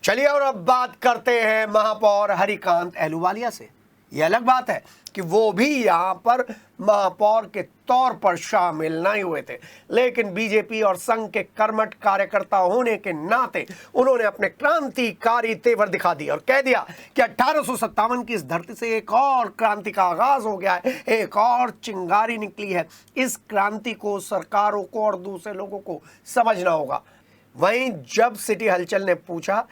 चलिए और अब बात करते हैं महापौर हरिकांत अहलूवालिया से। ये अलग बात है कि वो भी यहाँ पर महापौर के तौर पर शामिल नहीं हुए थे, लेकिन बीजेपी और संघ के कर्मठ कार्यकर्ता होने के नाते उन्होंने अपने क्रांतिकारी तेवर दिखा दिए और कह दिया कि 1857 की इस धरती से एक और क्रांति का आगाज हो गया है, एक और चिंगारी निकली है। इस क्रांति को सरकारों को और दूसरे लोगों को समझना होगा। वहीं जब सिटी हलचल ने पूछा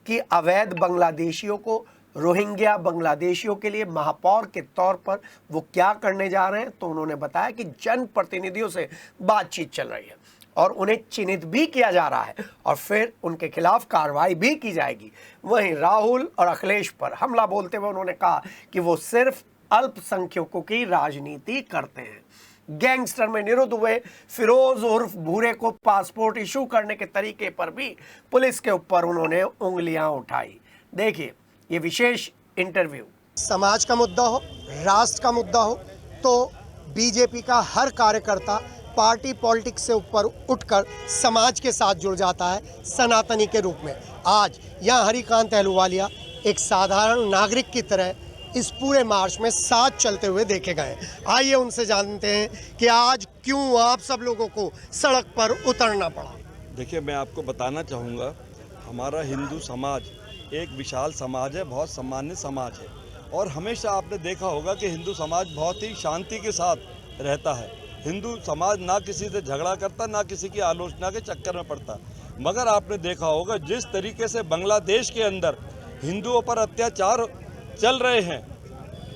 कि अवैध बांग्लादेशियों को रोहिंग्या बांग्लादेशियों के लिए महापौर के तौर पर वो क्या करने जा रहे हैं, तो उन्होंने बताया कि जनप्रतिनिधियों से बातचीत चल रही है और उन्हें चिन्हित भी किया जा रहा है और फिर उनके खिलाफ कार्रवाई भी की जाएगी। वहीं राहुल और अखिलेश पर हमला बोलते हुए उन्होंने कहा कि वो सिर्फ अल्पसंख्यकों की राजनीति करते हैं। गैंगस्टर में निरुद्ध हुए फिरोज उर्फ भूरे को पासपोर्ट इशू करने के तरीके पर भी पुलिस के ऊपर उन्होंने उंगलियां उठाई। देखिए ये विशेष इंटरव्यू। समाज का मुद्दा हो, राष्ट्र का मुद्दा हो, तो बीजेपी का हर कार्यकर्ता पार्टी पॉलिटिक्स से ऊपर उठकर समाज के साथ जुड़ जाता है सनातनी के रूप में। आज यहाँ हरिकांत अहलूवालिया एक साधारण नागरिक की तरह इस पूरे मार्च में साथ चलते हुए देखे गए। आइए उनसे जानते हैं कि आज क्यों आप सब लोगों को सड़क पर उतरना पड़ा। देखिए, मैं आपको बताना चाहूँगा, हमारा हिंदू समाज एक विशाल समाज है, बहुत सम्मानित समाज है और हमेशा आपने देखा होगा कि हिंदू समाज बहुत ही शांति के साथ रहता है। हिंदू समाज ना किसी से झगड़ा करता, ना किसी की आलोचना के चक्कर में पड़ता। मगर आपने देखा होगा जिस तरीके से बांग्लादेश के अंदर हिंदुओं पर अत्याचार चल रहे हैं,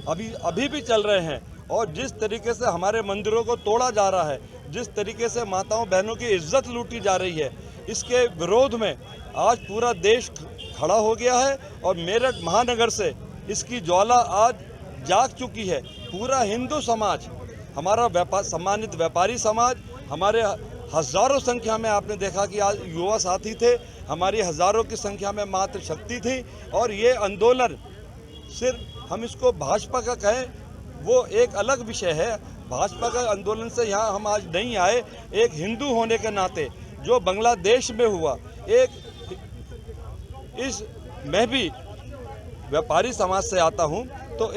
अभी भी चल रहे हैं, और जिस तरीके से हमारे मंदिरों को तोड़ा जा रहा है, जिस तरीके से माताओं बहनों की इज्जत लूटी जा रही है, इसके विरोध में आज पूरा देश खड़ा हो गया है और मेरठ महानगर से इसकी ज्वाला आज जाग चुकी है। पूरा हिंदू समाज, हमारा सम्मानित व्यापारी समाज, हमारे हजारों संख्या में आपने देखा कि आज युवा साथी थे, हमारी हजारों की संख्या में मात्र शक्ति थी। और ये आंदोलन सिर्फ हम इसको भाजपा का कहें वो एक अलग विषय है। भाजपा का आंदोलन से यहाँ हम आज नहीं आए। एक हिंदू होने के नाते जो बांग्लादेश में हुआ, मैं भी व्यापारी समाज से आता हूँ, तो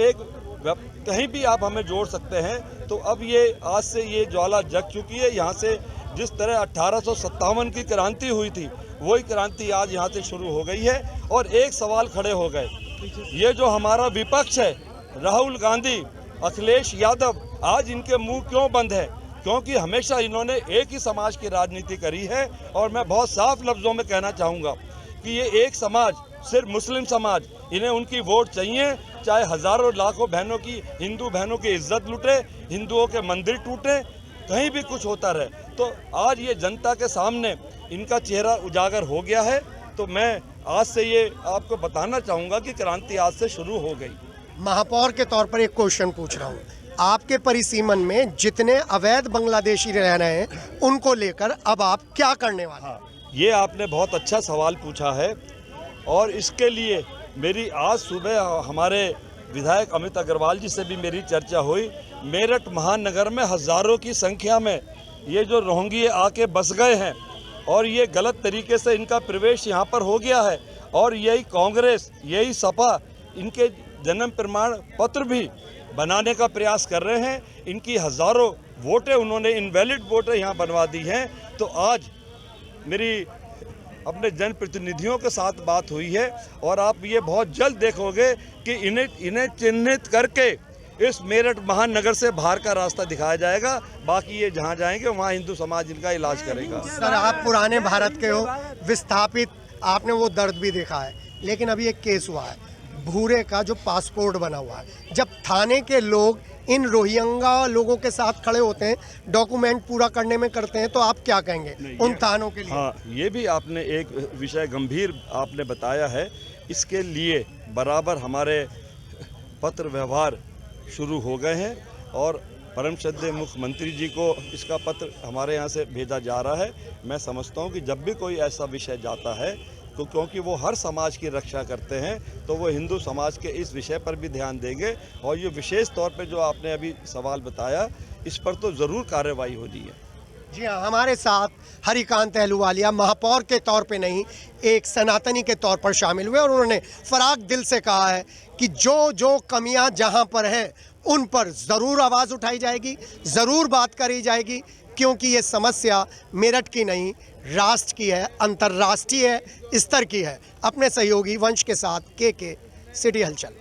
कहीं भी आप हमें जोड़ सकते हैं। तो अब ये आज से ये ज्वाला जग चुकी है। यहाँ से जिस तरह 1857 की क्रांति हुई थी, वही क्रांति आज यहाँ से शुरू हो गई है। और एक सवाल खड़े हो गए, ये जो हमारा विपक्ष है, राहुल गांधी, अखिलेश यादव, आज इनके मुंह क्यों बंद है? क्योंकि हमेशा इन्होंने एक ही समाज की राजनीति करी है। और मैं बहुत साफ लफ्जों में कहना चाहूँगा कि ये एक समाज, सिर्फ मुस्लिम समाज, इन्हें उनकी वोट चाहिए, चाहे हजारों लाखों बहनों की, हिंदू बहनों की इज्जत लूटे, हिंदुओं के मंदिर टूटे, कहीं भी कुछ होता रहे। तो आज ये जनता के सामने इनका चेहरा उजागर हो गया है। तो मैं आज से ये आपको बताना चाहूँगा कि क्रांति आज से शुरू हो गई। महापौर के तौर पर एक क्वेश्चन पूछ रहा हूँ, आपके परिसीमन में जितने अवैध बांग्लादेशी रह रहे हैं उनको लेकर अब आप क्या करने वाले हैं? ये आपने बहुत अच्छा सवाल पूछा है और इसके लिए मेरी आज सुबह हमारे विधायक अमित अग्रवाल जी से भी मेरी चर्चा हुई। मेरठ महानगर में हजारों की संख्या में ये जो रोहिंग्या आके बस गए हैं और ये गलत तरीके से इनका प्रवेश यहाँ पर हो गया है, और यही कांग्रेस, यही सपा इनके जन्म प्रमाण पत्र भी बनाने का प्रयास कर रहे हैं। इनकी हजारों वोटें उन्होंने इनवैलिड वोटें यहाँ बनवा दी हैं। तो आज मेरी अपने जनप्रतिनिधियों के साथ बात हुई है और आप ये बहुत जल्द देखोगे कि इन्हें चिन्हित करके इस मेरठ महानगर से बाहर का रास्ता दिखाया जाएगा। बाकी ये जहाँ जाएंगे वहाँ हिंदू समाज इनका इलाज करेगा। सर, आप पुराने भारत के हो, विस्थापित, आपने वो दर्द भी देखा है, लेकिन अभी एक केस हुआ है भूरे का जो पासपोर्ट बना हुआ है। जब थाने के लोग इन रोहिंग्या लोगों के साथ खड़े होते हैं, डॉक्यूमेंट पूरा करने में करते हैं, तो आप क्या कहेंगे उन थानों के लिए? हाँ, ये भी आपने एक विषय गंभीर आपने बताया है। इसके लिए बराबर हमारे पत्र व्यवहार शुरू हो गए हैं और परम श्रद्धेय मुख्यमंत्री जी को इसका पत्र हमारे यहाँ से भेजा जा रहा है। मैं समझता हूँ कि जब भी कोई ऐसा विषय जाता है तो क्योंकि वो हर समाज की रक्षा करते हैं, तो वो हिंदू समाज के इस विषय पर भी ध्यान देंगे। और ये विशेष तौर पे जो आपने अभी सवाल बताया, इस पर तो ज़रूर कार्रवाई होनी है। जी हाँ, हमारे साथ हरिकांत अहलूवालिया महापौर के तौर पे नहीं, एक सनातनी के तौर पर शामिल हुए और उन्होंने फराग दिल से कहा है कि जो जो कमियां जहां पर हैं उन पर ज़रूर आवाज़ उठाई जाएगी, ज़रूर बात करी जाएगी, क्योंकि ये समस्या मेरठ की नहीं, राष्ट्र की है, अंतर्राष्ट्रीय स्तर की है। अपने सहयोगी वंश के साथ के सिटी हलचल।